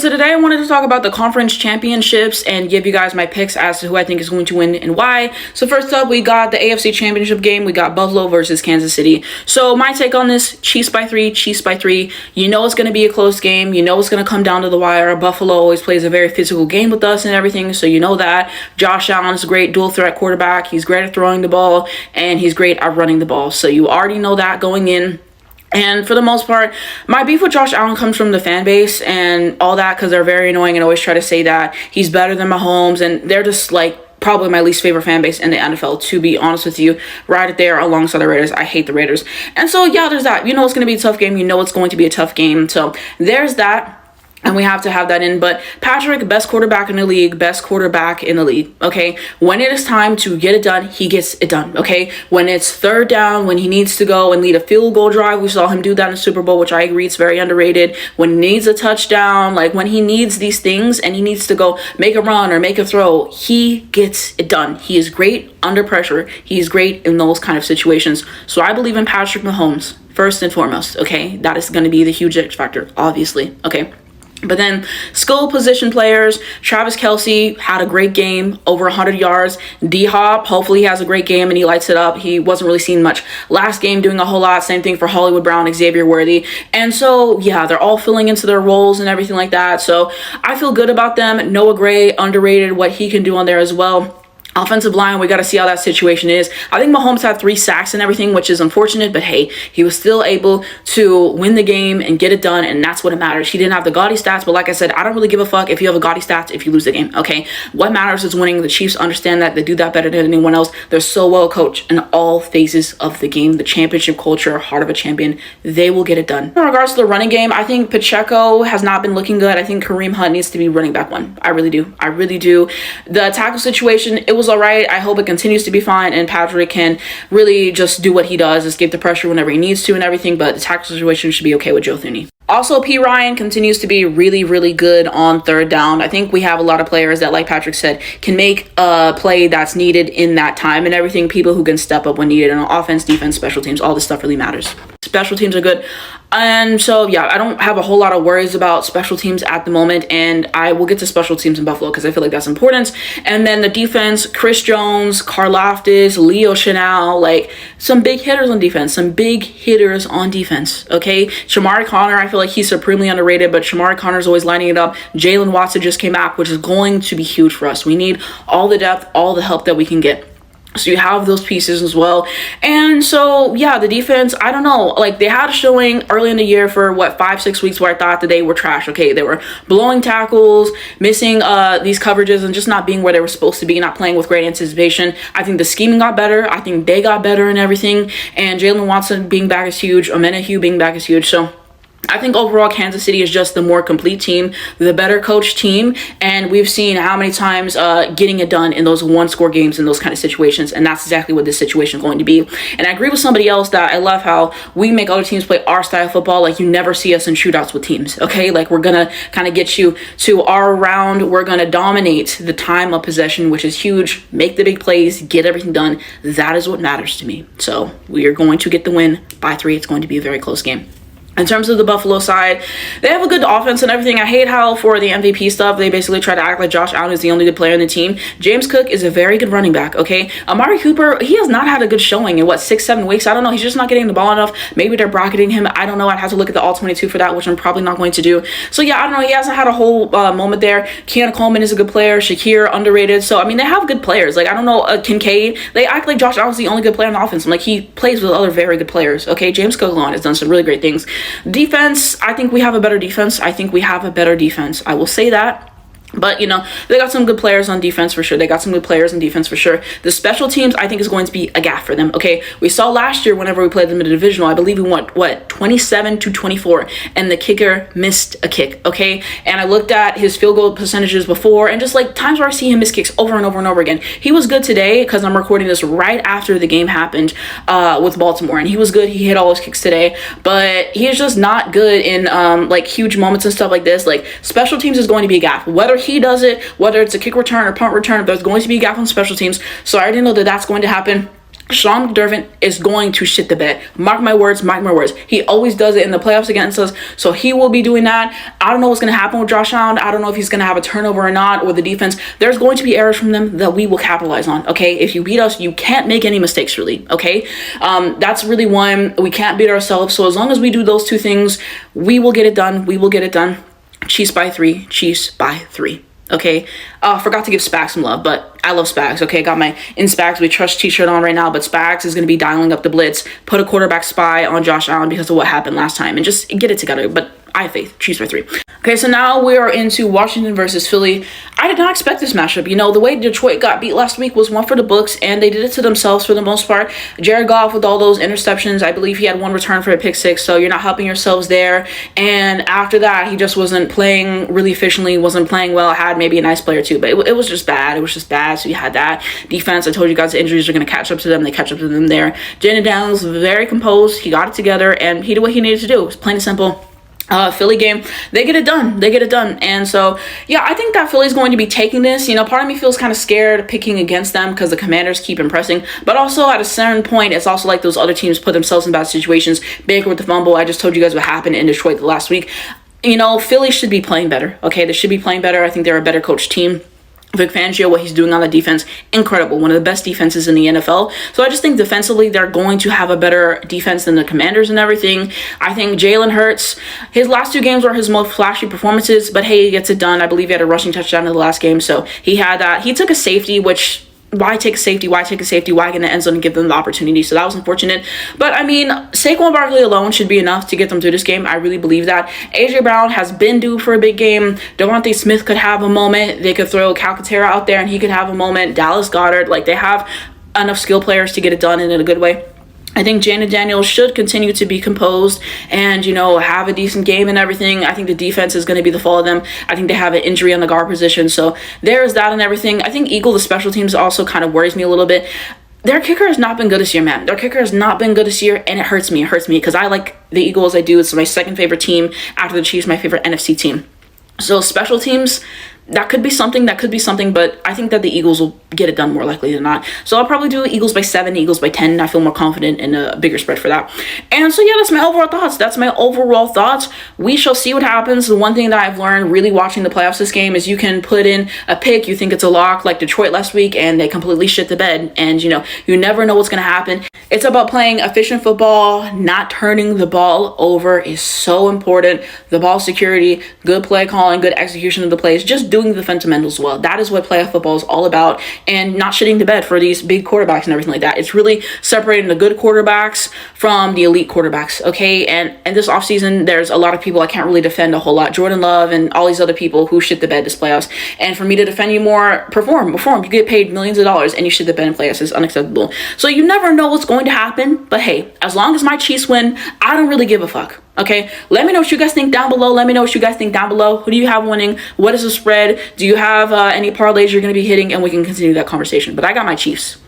So today I wanted to talk about the conference championships and give you guys my picks as to who I think is going to win and why. So first up, we got the AFC Championship game. We got Buffalo versus Kansas City. So my take on this, Chiefs by three. You know it's going to be a close game. You know it's going to come down to the wire. Buffalo always plays a very physical game with us and everything, so you know that. Josh Allen is a great dual threat quarterback. He's great at throwing the ball, and he's great at running the ball. So you already know that going in. And for the most part, my beef with Josh Allen comes from the fan base and all that, because they're very annoying and always try to say that he's better than Mahomes, and they're just like probably my least favorite fan base in the NFL, to be honest with you, right there alongside the Raiders. I hate the Raiders. And so yeah, there's that. You know it's going to be a tough game. You know it's going to be a tough game. So there's that. And we have to have that in. But Patrick, best quarterback in the league, okay? When it is time to get it done, he gets it done, okay? When it's third down, when he needs to go and lead a field goal drive, we saw him do that in the Super Bowl, which I agree it's very underrated. When he needs a touchdown, like when he needs these things and he needs to go make a run or make a throw, he gets it done. He is great under pressure. He's great in those kind of situations. So I believe in Patrick Mahomes, first and foremost, okay? That is going to be the huge X factor, obviously, okay? But then skill position players, Travis Kelce had a great game, over 100 yards. D-Hop, hopefully he has a great game and he lights it up. He wasn't really seen much last game, doing a whole lot. Same thing for Hollywood Brown, Xavier Worthy. And so, yeah, they're all filling into their roles and everything like that. So I feel good about them. Noah Gray, underrated, what he can do on there as well. Offensive line, we got to see how that situation is. I think Mahomes had 3 sacks and everything, which is unfortunate, but hey, he was still able to win the game and get it done, and that's what it matters. He didn't have the gaudy stats, but like I said, I don't really give a fuck if you have a gaudy stats if you lose the game, okay? What matters is winning. The Chiefs understand that. They do that better than anyone else. They're so well coached in all phases of the game. The championship culture, heart of a champion, they will get it done. In regards to the running game, I think Pacheco has not been looking good. I think Kareem Hunt needs to be running back one. I really do. The tackle situation, it was all right. I hope it continues to be fine and Patrick can really just do what he does, escape the pressure whenever he needs to and everything, but the tackle situation should be okay with Joe Thuney. Also, P. Ryan continues to be really good on third down. I think we have a lot of players that, like Patrick said, can make a play that's needed in that time and everything. People who can step up when needed on offense, defense, special teams, all this stuff really matters. Special teams are good. And so, yeah, I don't have a whole lot of worries about special teams at the moment, and I will get to special teams in Buffalo because I feel like that's important. And then the defense, Chris Jones, Karlaftis, Leo Chenal, like some big hitters on defense, okay? Shamari Connor, I feel like he's supremely underrated, but Shamari Connor's always lining it up. Jalen Watson just came back, which is going to be huge for us. We need all the depth, all the help that we can get. So you have those pieces as well. And so, yeah, the defense, I don't know. Like, they had a showing early in the year for, 5-6 weeks where I thought that they were trash. Okay, they were blowing tackles, missing these coverages, and just not being where they were supposed to be, not playing with great anticipation. I think the scheming got better. I think they got better and everything. And Jalen Watson being back is huge. Omenihu being back is huge. So I think overall Kansas City is just the more complete team, the better coached team, and we've seen how many times getting it done in those one-score games in those kind of situations, and that's exactly what this situation is going to be. And I agree with somebody else that I love how we make other teams play our style of football. Like, you never see us in shootouts with teams, okay? Like, we're going to kind of get you to our round. We're going to dominate the time of possession, which is huge. Make the big plays, get everything done. That is what matters to me. So we are going to get the win by 3. It's going to be a very close game. In terms of the Buffalo side, they have a good offense and everything. I hate how for the MVP stuff, they basically try to act like Josh Allen is the only good player in the team. James Cook is a very good running back, okay? Amari Cooper, he has not had a good showing in, 6-7 weeks? I don't know. He's just not getting the ball enough. Maybe they're bracketing him. I don't know. I'd have to look at the All-22 for that, which I'm probably not going to do. So, yeah, I don't know. He hasn't had a whole moment there. Keanu Coleman is a good player. Shakir, underrated. So, I mean, they have good players. Like, I don't know, Kincaid, they act like Josh Allen's the only good player on the offense. I'm like, he plays with other very good players, okay? James Cook alone has done some really great things. Defense, I think we have a better defense. I will say that. But, you know, they got some good players on defense for sure. The special teams, I think, is going to be a gaffe for them, okay? We saw last year whenever we played them in the divisional, I believe we went, 27-24, and the kicker missed a kick, okay? And I looked at his field goal percentages before, and just, like, times where I see him miss kicks over and over and over again. He was good today, because I'm recording this right after the game happened with Baltimore, and he was good. He hit all his kicks today, but he's just not good in, like, huge moments and stuff like this. Like, special teams is going to be a gaffe. Whether he does it, whether it's a kick return or punt return, there's going to be a gap on special teams. So I already know that that's going to happen. Sean McDermott is going to shit the bed. Mark my words, mark my words. He always does it in the playoffs against us, so he will be doing that. I don't know what's going to happen with Josh Allen. I don't know if he's going to have a turnover or not, or the defense. There's going to be errors from them that we will capitalize on, okay? If you beat us, you can't make any mistakes, really, okay? That's really one. We can't beat ourselves, so as long as we do those two things, we will get it done. We will get it done. Chiefs by 3. Chiefs by 3. Okay, forgot to give Spags some love, but I love Spags. Okay, got my In Spags We Trust t-shirt on right now, but Spags is going to be dialing up the blitz, put a quarterback spy on Josh Allen because of what happened last time, and just get it together. But I have faith. Chiefs by 3. Okay, so now we are into Washington versus Philly. I did not expect this matchup. You know, the way Detroit got beat last week was one for the books, and they did it to themselves for the most part. Jared Goff with all those interceptions, I believe he had one return for a pick 6, so you're not helping yourselves there. And after that, he just wasn't playing really efficiently, wasn't playing well. Had maybe a nice play or two, but it was just bad. It was just bad, so you had that. Defense, I told you guys the injuries are going to catch up to them. They catch up to them there. Jaden Daniels, very composed. He got it together, and he did what he needed to do. It was plain and simple. Philly game, they get it done. They get it done. And so, yeah, I think that Philly's going to be taking this. You know, part of me feels kind of scared picking against them because the Commanders keep impressing. But also, at a certain point, it's also like those other teams put themselves in bad situations. Baker with the fumble. I just told you guys what happened in Detroit last week. You know, Philly should be playing better. Okay, they should be playing better. I think they're a better coached team. Vic Fangio, what he's doing on the defense, incredible. One of the best defenses in the NFL. So I just think defensively, they're going to have a better defense than the Commanders and everything. I think Jalen Hurts, his last 2 games were his most flashy performances, but hey, he gets it done. I believe he had a rushing touchdown in the last game, so he had that. He took a safety, which... Why take a safety? Why take a safety? Why get in the end zone and give them the opportunity? So that was unfortunate. But, I mean, Saquon Barkley alone should be enough to get them through this game. I really believe that. A.J. Brown has been due for a big game. Devontae Smith could have a moment. They could throw Calcaterra out there and he could have a moment. Dallas Goedert. Like, they have enough skill players to get it done in a good way. I think Jaden Daniels should continue to be composed and, you know, have a decent game and everything. I think the defense is going to be the fault of them. I think they have an injury on the guard position. So there's that and everything. I think Eagle, the special teams, also kind of worries me a little bit. Their kicker has not been good this year, man. Their kicker has not been good this year, and it hurts me. It hurts me because I like the Eagles. I do. It's my second favorite team after the Chiefs, my favorite NFC team. So special teams, that could be something, but I think that the Eagles will get it done more likely than not. So I'll probably do Eagles by 7, Eagles by 10. I feel more confident in a bigger spread for that. And so, yeah, that's my overall thoughts. We shall see what happens. The one thing that I've learned really watching the playoffs this game is you can put in a pick, you think it's a lock, like Detroit last week, and they completely shit the bed. And, you know, you never know what's going to happen. It's about playing efficient football. Not turning the ball over is so important. The ball security, good play calling, good execution of the plays, just doing the fundamentals well. That is what playoff football is all about, and not shitting the bed for these big quarterbacks and everything like that. It's really separating the good quarterbacks from the elite quarterbacks, okay? And this offseason, there's a lot of people I can't really defend a whole lot. Jordan Love and all these other people who shit the bed this playoffs. And for me to defend you more, perform. You get paid millions of dollars and you shit the bed in playoffs is unacceptable. So you never know what's going to happen, but hey, as long as my Chiefs win, I don't really give a fuck. Okay, let me know what you guys think down below. Who do you have winning? What is the spread? Do you have any parlays you're going to be hitting? And we can continue that conversation. But I got my Chiefs.